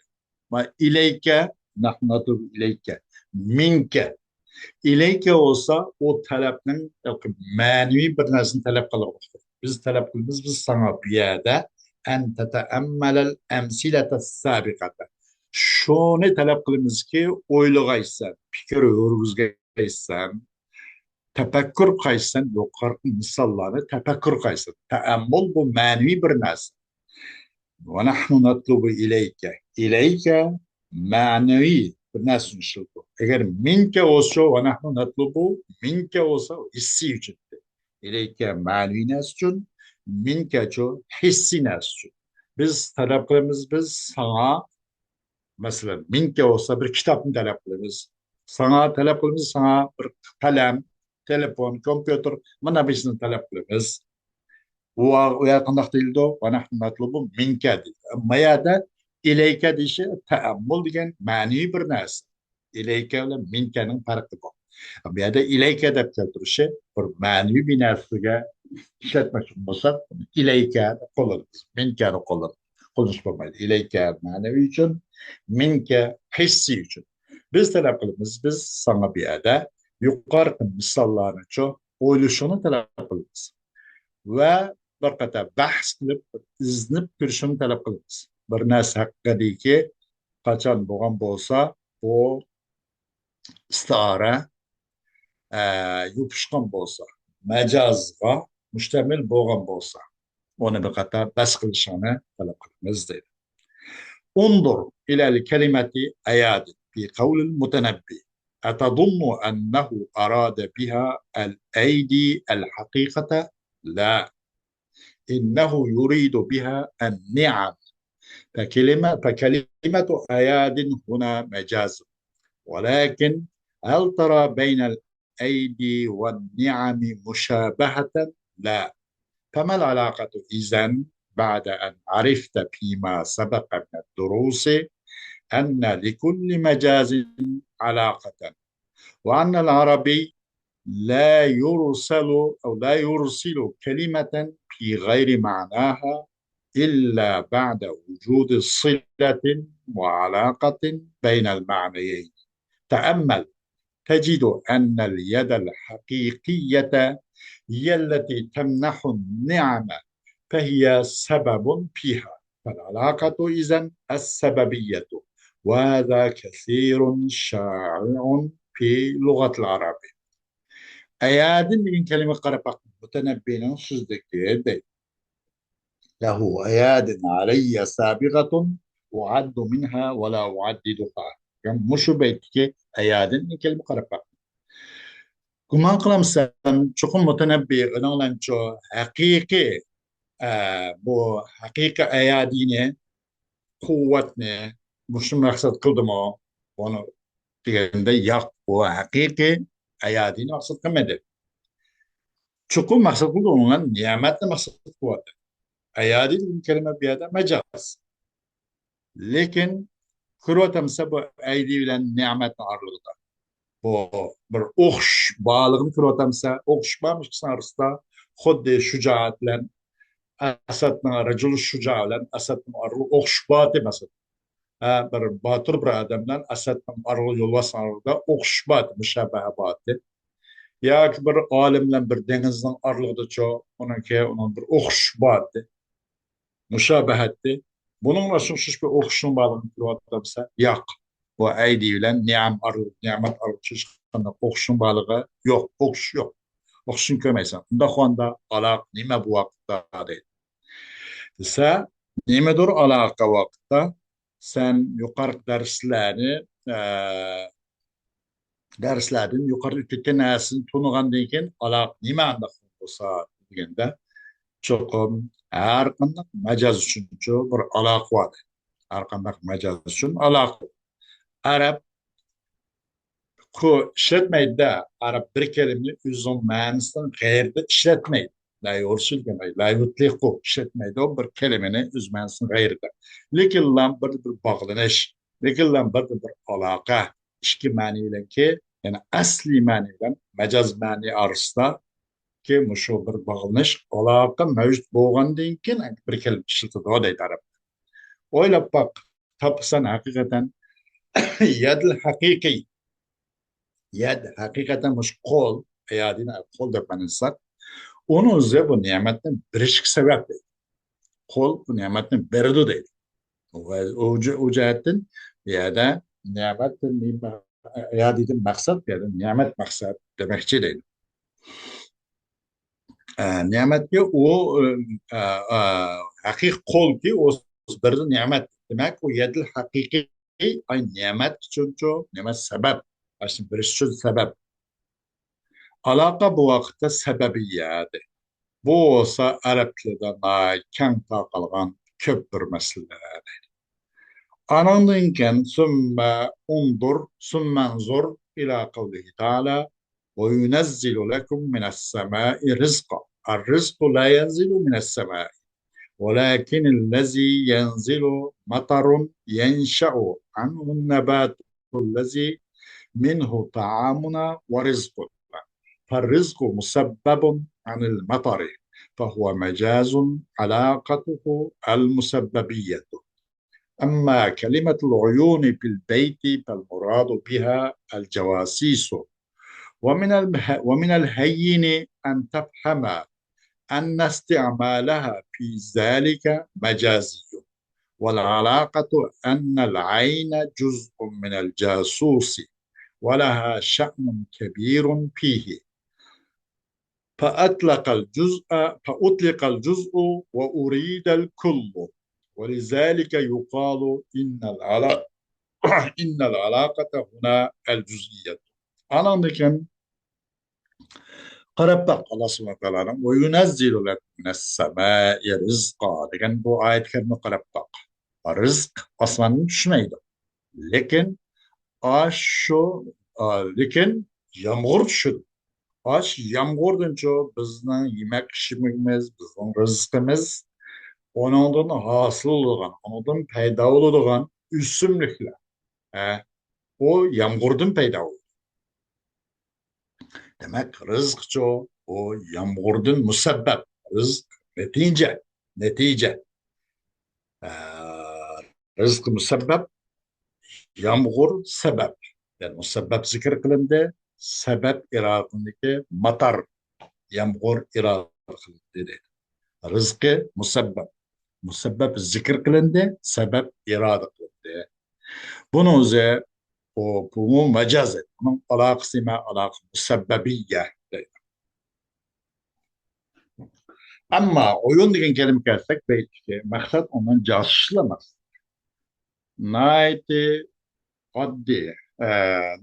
Ve ileyke nahnu natlubu ileyke. Minke. İleyke olsa o talepnin manevi bir nersini talep kılırız. Biz talep kılımız sana bir yerde en teteemmelel emsilete sabikate. Şunu talep kılımız ki oyluğaysan, fikir örgüzgeysen, tefekkür kaysan, yukarı misallarını tefekkür kaysan. Teammül bu manevi bir nas. Ve nahnu natlubu ileyke. İleyke manevi bir nas nşıldı. Eğer minke olsa ve nahnu natlubu minke olsa hissi için. İleyke manevi nas için, minke ço hissi nas için. Biz talep kılımız sana mesela minke olsa bir kitap mı talep kılırız? Sana talep kılırız, sana bir kalem, telefon, kompüter, mana birisini talep kılırız. O yakındak değildi o. Ve nahnu natlubu minke değil. Ama ya da ileyke dişi teammül diyen mani bir nas. İleyke ile minkenin farkı bu. Ama ya da ileyke de keltirişi bir mani bir nasıga işletmek için olsa ileyke kullanırız. Minke de kullanırız. Konuşmamayız. İleyke manevi için, minke hissi için. Biz talep kılımız, biz sana bir yerde yukarı misallarını çok oyuluşunu talep kılımız. Ve bir kata bahs kılıp, iznip görüşünü talep kılımız. Bir nas hakkı değil ki, kaçan boğan bolsa, o istiara, yupuşkan bolsa, mecazga, müştemil boğan bolsa. Onu bir kata bas kılışını talep kılımız değil. انظر إلى الكلمة أياد في قول المتنبي أتظن أنه أراد بها الأيدي الحقيقة؟ لا، إنه يريد بها النعم. فكلمة أياد هنا مجاز، ولكن هل ترى بين الأيدي والنعم مشابهة؟ لا. فما العلاقة إذن بعد أن عرفت فيما سبق من الدروس أن لكل مجاز علاقة وأن العربي لا يرسل كلمة في غير معناها إلا بعد وجود صلة وعلاقة بين المعنيين. تأمل تجد أن اليد الحقيقية هي التي تمنح النعم، فهي سبب فيها. فالعلاقة إذن السببية، وهذا كثير شائع في لغة العرب. أيادن من كلمة قربق متنبين سوزدك له أياد علي سابغة أعد منها ولا أعددها. يعني مش بيتك أياد من كلمة قربق. كمان قلم سن شكون متنبي غنغلن شو حقيقي بو حقيقة أيادينه قوتنا مش مقصد قدمه وانا تيجي يق وحقيقي أيادينه مقصد كمده شكون مقصد قدمه نعمتنا مقصد قوة أيادي الكلمة بهذا مجاز، لكن كروتم سبب أيدي لن نعمة أرلغدا بو بر أخش بالغن كروتم سا أخش با مش سارستا خد شجاعت لن أسدنا رجل الشجاع لن أسدنا أرلو أخش باتي مثلا بر باتر بر آدم لن أسدنا أرلو يلوس أرلغدا أخش باتي مشابه باتي يا أكبر عالم لن بر دنزن أرلغدا شو ونكي ونن بر أخش باتي مشابهتي bununla şuş bir okşun bağlamı kurvatlamsa yak ve aydi bilen ni'am arı nimet arı çıkanda okşun balığı yok okş yok okşun kömeysen bunda onda alak nime bu vakıtta değil ise nime dur alaka vakıtta sen yukarı derslerden yukarı tükenesin tunugan deyken alak nime anda olsa degende çokum her kandak mecaz üçün bir alak var. Her kandak mecaz üçün alak. Arap ku işletmeydi de Arap bir kelimini üzüm manasından gayrı işletmeydi. La yorsul demeyi, la yutliq ku işletmeydi o bir kelimini üzüm manasından gayrı da. Lekin lan bir bağlanış, lekin lan bir alaka, işki maniyle ki yani asli maniyle mecaz mani arasında ki muşu bir bağlanış alaka mevcut boğandan keyin bir kelime işletildi o deydi Arap. Oylap bak tapsan hakikaten yadl hakiki yad hakikaten muş kol yadina kol da banırsak onu ze bu nimetin birişik sebep değil. Kol bu nimetin berdu değil. O cihetten ya da nimetin yadidin maksat ya da nimet maksat demekçi değil. Nimet ki o hakik kol ki o berdu nimet demek o yadl hakiki ay nimet çünkü nimet sebep. Aslında birisi sebep. Alaka bu vakitte sebebiyedi. Bu olsa Arap tilida keng taqalgan köp bir mesele. Anandan keyin summa undur summa anzur ila kavlihi ta'ala ve yunezzilu lekum minas semai rizqa. الرزق لا ينزل من السماء ولكن الذي ينزل مطر ينشأ عنه النبات الذي منه طعامنا ورزقنا فالرزق مسبب عن المطر فهو مجاز علاقته المسببية. أما كلمة العيون في البيت فالمراد بها الجواسيس. ومن الهين أن تفهم أن استعمالها في ذلك مجازي، والعلاقة أن العين جزء من الجاسوس ولها شأن كبير فيه. فأطلق الجزء وأريد الكل، ولذلك يقال إن العلاقة هنا الجزئية. أنا لكن قرب الله سبحانه وتعالى وينزل لك من السماء رزقا لكن bu ayet kerime قرب الرزق أصلا düşmeydi. Lekin aşu lekin yağmur düşürdü. Aş yağmurdan çok bizning yemek işimiz, bizning rızkımız, onundan hasıl olan, onundan payda olan üstünlükler. O yağmurdan payda oldu. Demek rızk çok o yağmurdan musebbep. Rızk netice. E, Rızk musebbep, yağmur sebep. Yani musabbab zikr qilindi, sabab irod qilindiki, matar, yomg'ir irod qilindi dedi. Rizqi musabbab. Musabbab zikr qilindi, sabab iroda qilindi. Buni o'zi bu majaz. Bunun aloqasi ma aloqa musabbabiyya deydi. Ammo o'yin degan kelima kelsak, deydi maqsad undan josushlamas. Nayti oddiy,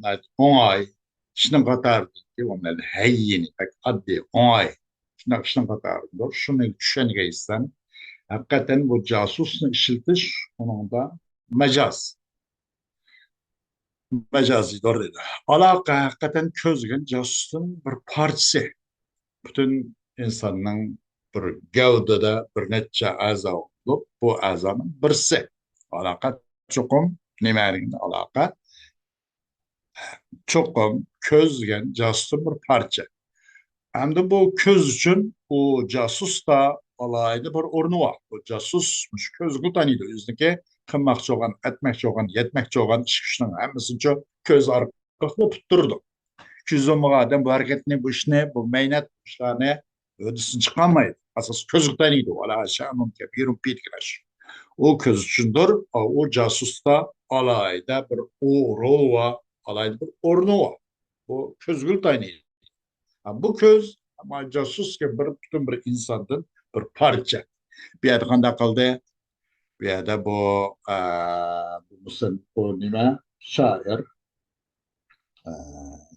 nayti o'ng'ay, ishning qatorida, undan hayyini, oddiy, o'ng'ay. Shunaq qatorida, shuni tushungan hakikaten bu casusunu işletiş onunda mecaz. Mecazi doğru dedi. Alaka hakikaten közgen casusun bir parçası. Bütün insanın bir gövdede bir netçe aza olup bu azanın birisi. Alaka çokum nimenin alaka çokum közgen casusun bir parça. Hem de bu köz için o casus da alayda bir ornu var. O casusmuş köz tanıydı. Yüzdeki kınmakçı olan, etmekçi olan, yetmekçi olan iş güçünün hemmisince köz arkasında tutturdu. Küzüm adam bu hareketini, bu işini, bu meynet işlerine ödüsün çıkamaydı. Asas köz tanıydı. Ala şanun kebirun pitkileş. O köz içindir. O casus da alayda bir o rol var. Alayda bir ornu var. O közgül tanıydı. Bu köz ama casus ki bütün bir insanın bir parça. Bir yerde kanda kaldı, bir yerde bu nime şair,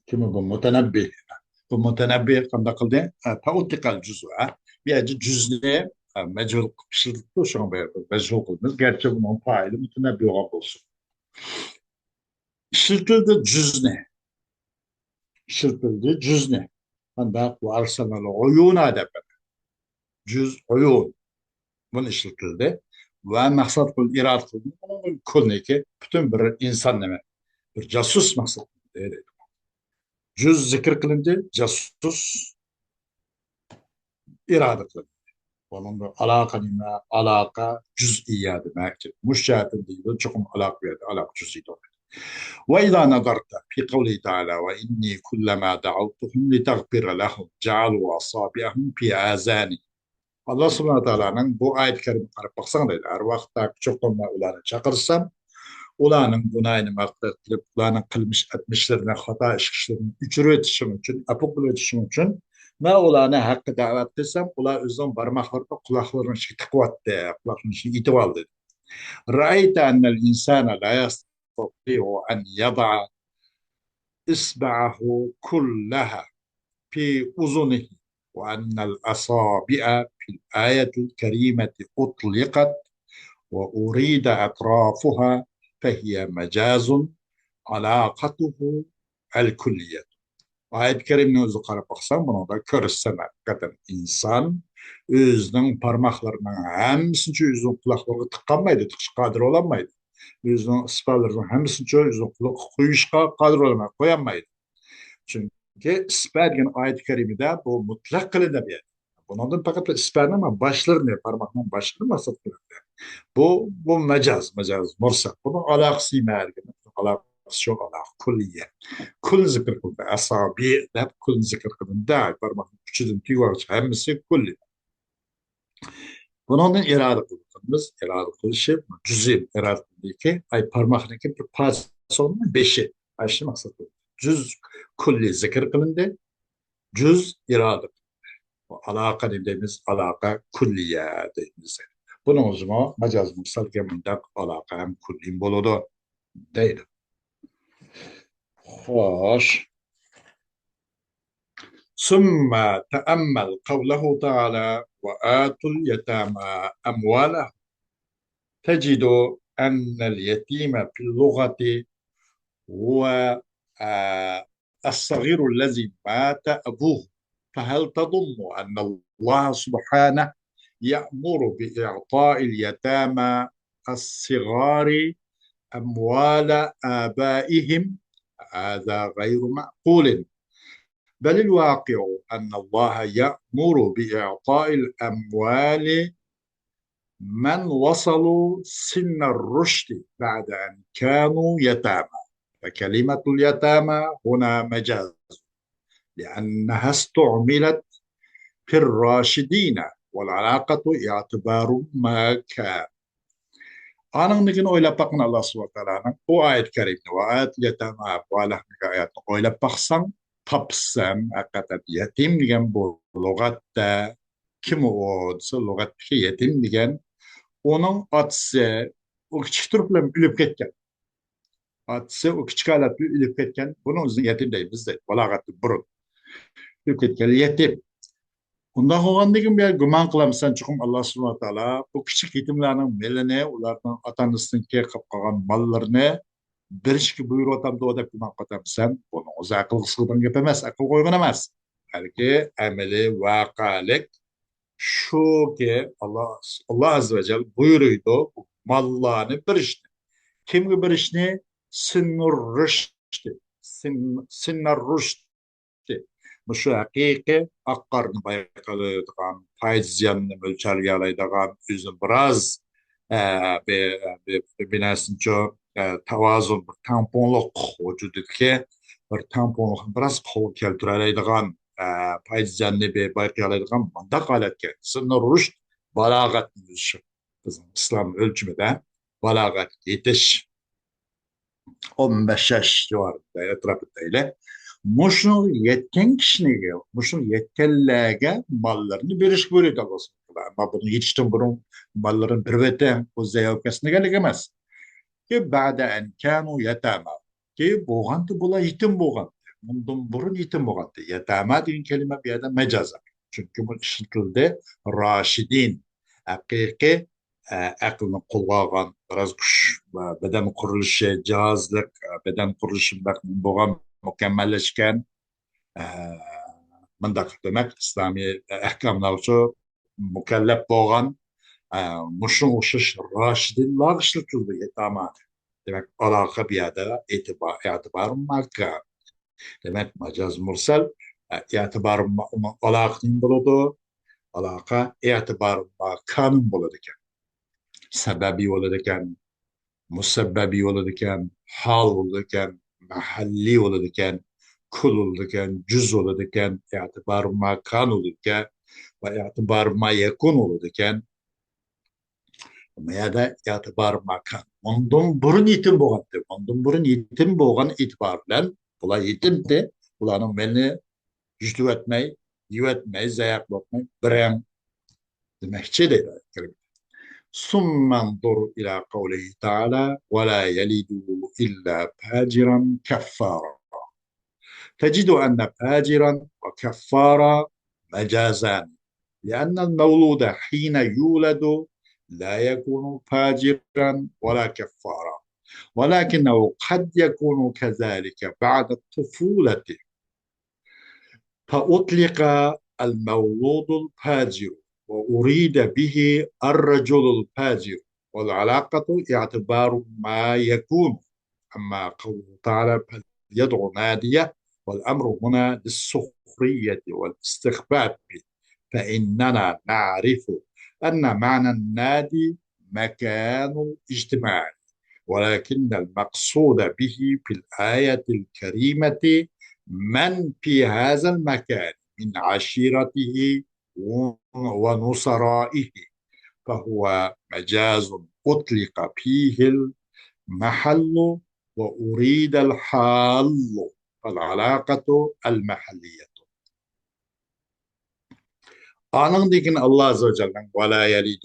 kimi bu mutenebbi. Bu mutenebbi kanda kaldı, pautikal cüz'ü. Bir yerde cüz'ne mecul kışırtıklı şu bir mecul kılınız. Gerçi bunun faili mutenebbi olan olsun. İşitildi cüz'ne. İşitildi cüz'ne. Kanda bu arsenal oyun adabı. Cüz oyun. Bunu işletildi. Ve maksat kıl irad kıldı. Bunun kulniki bütün bir insan demek. Bir casus maksat kıldı. Cüz zikir kılındı. Casus irade kılındı. Onun da alaka nime, alaka cüz'iyya demektir. Müşahitin değil, çokum alak verdi. Alak cüz'i de. وإذا نظرت في قوله تعالى وإني كلما دعوتهم لتغفر لهم جعلوا أصابعهم في آذانهم. Allah subhanahu teala'nın bu ayet-i kerime qarab baksan deydi. Her vaqtda çoğunma ularını çakırsam, ularının günahını mağfiret edip, ularının kılmış etmişlerine, hata işlerini üçürü etişim için, apuk etişim için, ve ularını hakkı davet etsem, ular özün parmaklarını, kulaklarını tıkvattı, kulaklarını itib aldı. Ra'ayte ennel insana la yastati'u en yada'a isba'ahu kullaha في أذنه وأن الأصابع في الآية الكريمة أطلقت وأريد أطرافها فهي مجاز علاقته الكلية. Ayet-i Kerime'nin özü qarab baxsan, bunu da görürsən hakikaten insan özünün parmaklarının hemmisince özünün kulaklarına tıkanmaydı, tıkış kadir olamaydı. Özünün ısparlarının hemmisince özünün kulak koyuşka kadir olamaydı, koyamaydı. Çünkü ispergen ayet-i kerimede bu mutlak kılıda bir yer. Bunun fakat ispergen ama başlarını, parmakla başlarını maksat kılıda. Bu mecaz, morsak. Bunun alakası mergen, alakası çok alak, kulliye. Kul zikir kılda, asabi, hep kul zikir kılında, parmakla küçüdün tüyvarç, hemmisi kulli. Bunun irade kılımız, irade kılışı, cüzim irade kıldı ki, ay parmakındaki bir parçası olma, beşi. Ayşe maksat kıldı. Cüz kulli zikir kılındı, cüz irade. Alaka dediğimiz alaka kulliye dediğimiz. Bunun o zaman mecaz mursal geminde alaka hem kullim boludu değil. Hoş. ثم تأمل قوله تعالى وآتوا اليتامى أموالهم تجد أن اليتيم في اللغة هو الصغير الذي مات أبوه فهل تظن أن الله سبحانه يأمر بإعطاء اليتامى الصغار أموال آبائهم؟ هذا غير معقول، بل الواقع أن الله يأمر بإعطاء الأموال من وصلوا سن الرشد بعد أن كانوا يتامى. فكلمة اليتامى هنا مجاز لأنها استعملت في الراشدين والعلاقة اعتبار ما كان. Anın nigin oylap bakın Allah subhanahu wa ta'ala'nın o ayet kerimini ve ayet yetama valah niga ayetini oylap baksan tapsan hakikaten yetim digen bu lügatta kim olsa lügattaki yetim digen onun atsı o küçük Türk bilen ülüp ketken. Atsı o küçük alet ülüp ketken. Bunun için yetim değil bizde. Balagatlı burun. Ülüp ketken yetim. Unda hoğandagın bir güman kılamsan çıkım Allah subhanahu wa ta'ala bu küçük yetimlerin meline, ulardan atanısının ke kapkagan mallarını bir işki buyur otamda o da güman katamsan bunu o akıl kısıdan yapamaz, akıl koygun emez. Belki emeli, vakalik şu ki Allah Azze ve Celle buyuruydu bu mallarını bir işini. Kim bir işini? Sinnur rüştü. Sinnar rüştü. Muşu hakiki akkarını baykalaydıgan, faiz ziyanını mölçergelaydıgan, üzüm biraz binasınca tavazun, bir tamponluk vücududaki bir tamponluk biraz kol keltürelaydıgan, faiz ziyanını baykalaydıgan mandak aletken. Sınır rüşt, balagat mülçü. Bizim İslam ölçümüde balagat yetiş. 15 yaş civarında etrafındayla. Muşnu yetken kişiye, muşnu yetkenlere mallarını biriş böyle de olsun. Ama bunu yetiştim bunun malların bir veten o zevkesine gelemez. Ki ba'da en kanu yetama. Ki boğantı bula yetim boğantı. Bundan burun yetim boğantı. Yetama diyen kelime bir yerde mecaza. Çünkü bu şekilde raşidin, hakiki aklını kullangan, biraz kuş, beden kuruluşu, cihazlık, beden kuruluşu boğan mükemmelleşken mındak demek İslami ahkamlarca mükellef boğan muşun uşuş raşidin lağışlıkıldı yetama. Demek alaka bir yerde itibar marka. Demek macaz mursal itibar alakın buludu. Alaka itibar makanın buludu. Sebebi olurken, musebbebi olurken, hal olurken, mahalli olurken, kul olurken, cüz olurken, itibar makan olurken ve itibar ma yekun olurken ya da itibar makan. Ondan burun yetim boğattı. Ondan burun yetim boğan itibarlar, bula yetim de, bulanın beni yüzlü etmeyi, yüvetmeyi, zayıflı etmeyi, birem demekçe değil. ثم انظر إلى قوله تعالى ولا يلد إلا فاجرا كفارا تجد أن فاجرا وكفارا مجازان لأن المولود حين يولد لا يكون فاجرا ولا كفارا ولكنه قد يكون كذلك بعد الطفولة فأطلق المولود الفاجر وأريد به الرجل الفاجر والعلاقة اعتبار ما يكون أما قوله تعالى فليدعو ناديه والأمر هنا للسخرية والاستخفاف به فإننا نعرف أن معنى النادي مكان اجتماعي ولكن المقصود به في الآية الكريمة من في هذا المكان من عشيرته ونصرائه فهو مجاز أطلق فيه المحل وأريد الحال فالعلاقة المحلية. Anındaki Allah Azze ve Celle'nin وَلَا يَلِدُ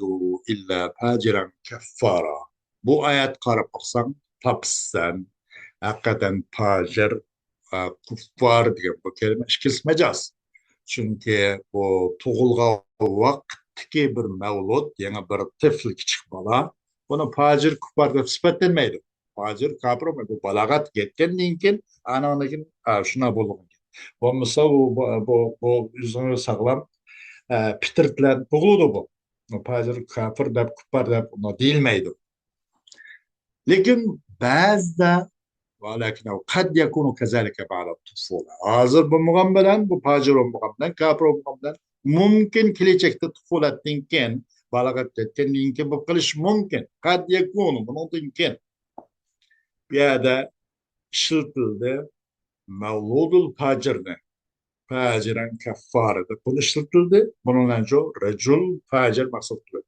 إِلَّا فَاجِرًا كَفَّارًا. Bu ayet karıp baksan, tapsan, hakikaten facir, kuffar diye bu kelime işkils mecaz. Çünkü bu tuğulga vaktiki bir mevlud, yani bir tifl küçük bala, bunu facir kuffar da sıfatlanmaydı. Facir kafir olmaydı. Bu balagat getkenliğin ki, anındaki şuna bulun. Bu misal bu yüzünü sağlam, Peter'ler doğuludu bu. Pazar kafir dep kuppar dep ona değilmeydi. Lekin bazda ولكنه قد يكون كذلك بعد الطفولة. Hazır bu mugambelan bu pazar mugambelan kafir mugambelan mümkün gelecekte tıfulat dinken balagat etken dinken bu kılış mümkün. Kad yakunu bunun dinken. Bir yerde işletildi. Mevludul facirni, faciren keffarede. Bu işletildi. Bunun önce recul facir maksat kıldı.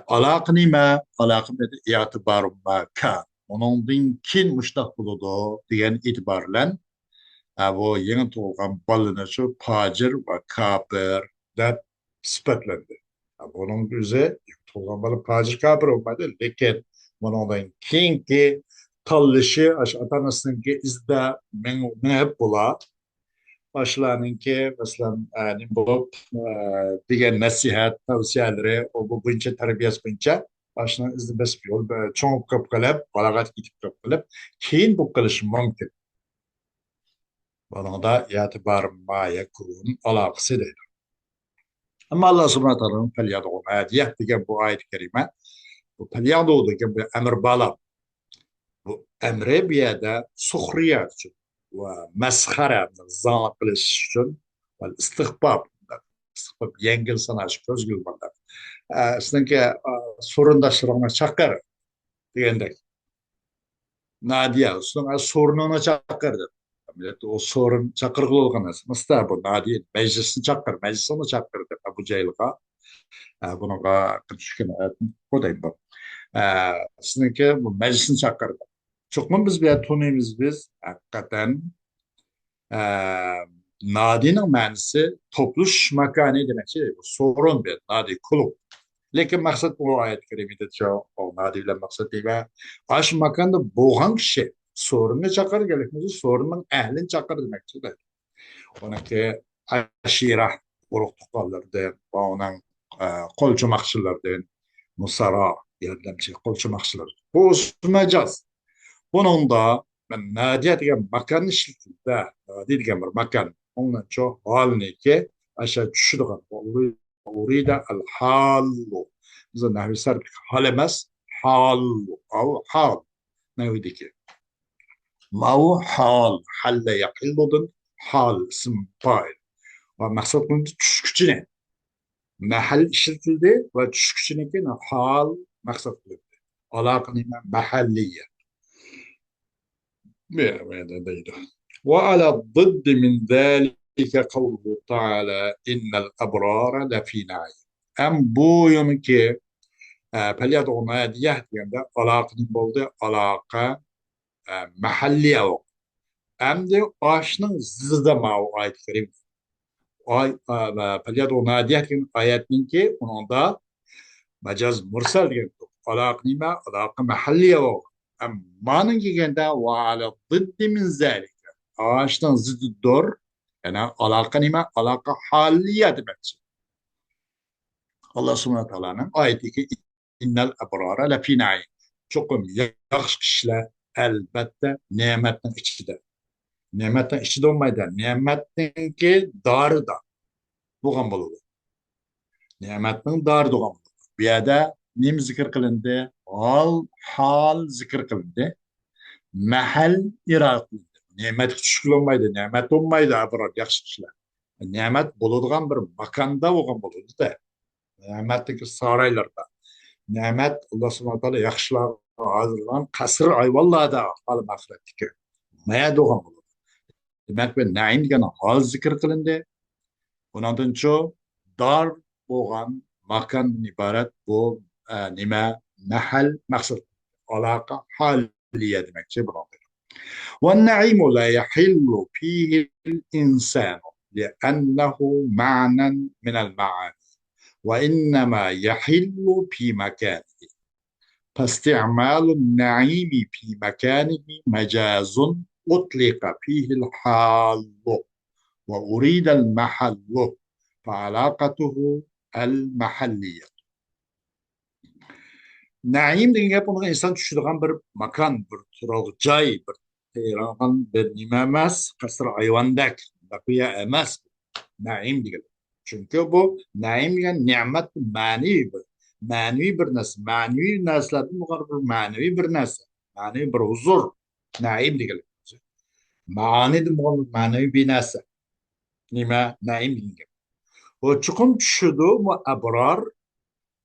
Alaq nima? Alaq itibarım ma kan. Onundan kin müştak buludu diyen itibarlen bu yeni doğan balınışı facir ve kafir de sıfatlandı. Bunun yüzü yeni doğan balı facir kafir olmadı. Lekin bunun kinki tallışı atanısınki izde menhep bula. Başlarınki mesela yani bu diğer nasihat tavsiyeleri o bu bunca terbiyesi bunca başına izde bes bir yol çoğun kapkalıp balagat gidip kapkalıp keyin bu kılış mümkün. Bana da itibar maya kurun alakası değil. Ama Allah subhanahu wa ta'ala'nın felyadu adiyah diye bu ayet-i kerime bu felyadu diye bu emir bala bu emre bir yerde suhriyat için ve meshara zan kılış için ve istihbab yengil sanaş közgül banda. Sizinki sorundaşlarına çakar degендek. Nadia, sorununa çakırdı. Millet o sorun çakırgılı olgan emas. Mısta bu Nadia meclisini çakır, meclisini çakırdı bu jayılga. Bunaga kırışkın kodayım bu. Sizinki bu meclisini çakırdı. Çok biz bir tunuyuz biz hakikaten e, Nadi'nin manisi topluş makani demek şey. Sorun bir Nadi kulüp. Lekin maksat bu ayet kerimede çoğu o Nadi ile maksat değil. Aş makanda boğan kişi sorunu çakar gerekmesi sorunun ehlin çakar demektir. Ona ki aşira uruk tukallardan, onun kolçumakçılardan, musara yardımcı kolçumakçılar. Bu mecaz. Bunun da ben Nadiye diyen makan işletinde, Nadiye diyen bir makan, onun çok halini ki aşağı düşüdüğün, urida al hallu. Bize nehvi sardık halemez, hallu, av hal. Nehvi ki. Mavu hal, halle yakilludun, hal, isim fail. Ve maksat bunun düşküçüne. Mahal işletildi ve düşküçüne ki hal maksat kılındı. Alakını mahalliye. Değil. وعلى الضد من ذلك قوله تعالى إن الأبرار لفي نعيم. Bu yönki فليدعو ناديه diyende alaqının boldu alaqa mahalliye o. Hem de aşının zıda mavu ayet kerim. Ay فليدعو ناديه diyen ayetinin ki onun da mecaz mursal diyen alaqını ma alaqa mahalliye o. Manın gelgende ve ala zıddi min zalik. Ağaçtan zıddı dor. Yani alaka nime? Alaka halliye demek. Allah subhanahu wa ta'ala'nın ayeti ki innel ebrara lefi na'im. Çokum yaxşı kişiler elbette nimetin içinde. Nimetin içinde olmaydı. Nimetin ki darı da. Bu gambalı. Nimetin darı da gambalı. Bir yerde nim zikir kılındı? Hal zikir kılındı. Mahal irad kılındı. Nimet küçük olmaydı, nimet olmaydı abrar yaxşı kişiler. Nimet bulunduğun bir makanda olgan bulundu da. Nimetdeki saraylarda. Nimet Allah subhanahu wa ta'ala yaxşılar hazırlanan kasır ayvallarda alim ahiretdeki. Neye doğan bulundu? Demek ki naim degan hal zikir kılındı. Ondan çok dar olgan makan ibaret bu nime mahal maksat alaka haliye demekçi bu. والنعيم لا يحل فيه الإنسان لأنه معنى من المعاني وإنما يحل في مكانه فاستعمال النعيم في مكانه مجاز أطلق فيه الحال وأريد المحل فعلاقته المحلية. Naim degan bunu insan tushirgan bir makon, bir turoq joy, bir tayyorlangan bir nima emas, qasr ayvondak, baqiya emas. Naim degan. Chunki bu naim degan ne'mat ma'naviy bir narsa, ma'naviy narsalardan muqarrab bir ma'naviy bir narsa, ma'naviy bir huzur. Naim degan. Ma'ani degan ma'naviy bir narsa. Nima naim degan. O chuqum tushidi bu abrar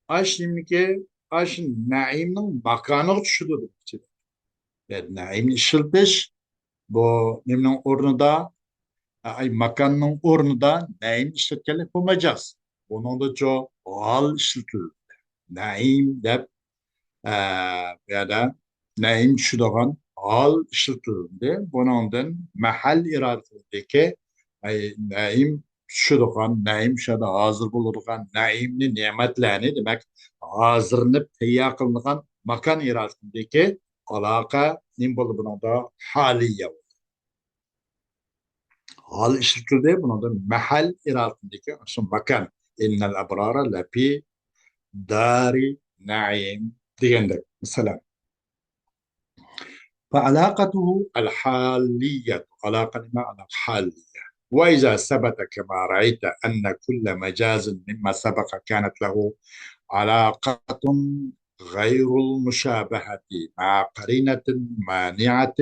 Aşimki aşı naimning makaniga tushidi demoqchi. Naimni ishiltish bu nimning o'rnida, ay makonning o'rnida naim ishlatganlik bu majaz. Buningda jo hol ishlatildi. Naim deb bu yerda naim tushadigan hol ishlatildi. Buningdan mahal irodasidagi ay naim tushadigan, naim shada hozir bo'ladigan naimni ne'matlarni demak hozirni tayyor qilingan makon irodasidagi aloqa nim bo'ldi buningda holiya. Hal işletildi. Bunun da mahal iradındaki şu makan. İnnel abrara lafi dari naim diyende. Mesela. فعلاقته الحالية علاقة مع الحالية وإذا ثبت كما رأيت أن كل مجاز مما سبق كانت له علاقة غير المشابهة مع قرينة مانعة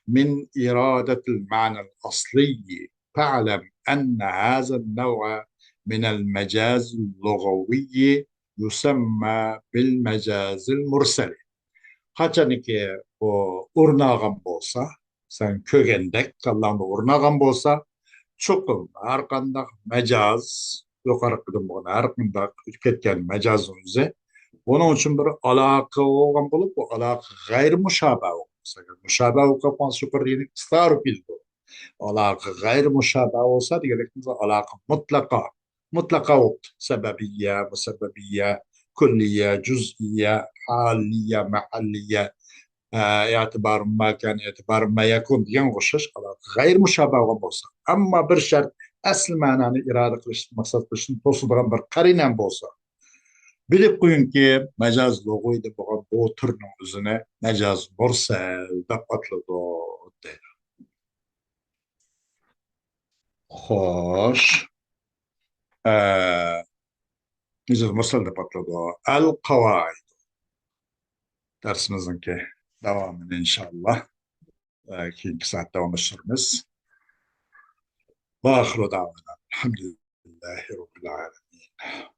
من إرادة المعنى الأصلي فاعلم أن هذا النوع من المجاز اللغوي يسمى بالمجاز المرسل. Qachoniki bu o'rnag'an bo'lsa, sen ko'gandek kallangda o'rnag'an bo'lsa, chuqur har qanday majoz, yuqorida bo'lgan har qanday ketgan majoz o'zi buning uchun bir aloqa bo'lgan bo'lib, bu aloqa g'ayr mushabba bo'lsa, mushabba bo'lsa yuqoridagi istarfil bu. Aloqa g'ayr mushabba bo'lsa, deganimiz aloqa mutlaqo sababiyya, musabbabiyya, kulliye, cüz'iye, haliye, mahalliye, itibar makan, itibar ma yakun diyen koşuş gayr müşabaha bolsa. Ama bir şart asl manani irade kılış, maksat kılışın tosulan bir karinen bolsa. Bilip koyun ki mecaz logoydu bu türünün üzerine mecaz mursel da patladı deydi. Hoş. Mecaz mursel da patladı. El-Kavaid. Dersimizin ki devamını inşallah ikinci saat devam ettiririz. Ve ahiru davana. Elhamdülillahi Rabbil alemin.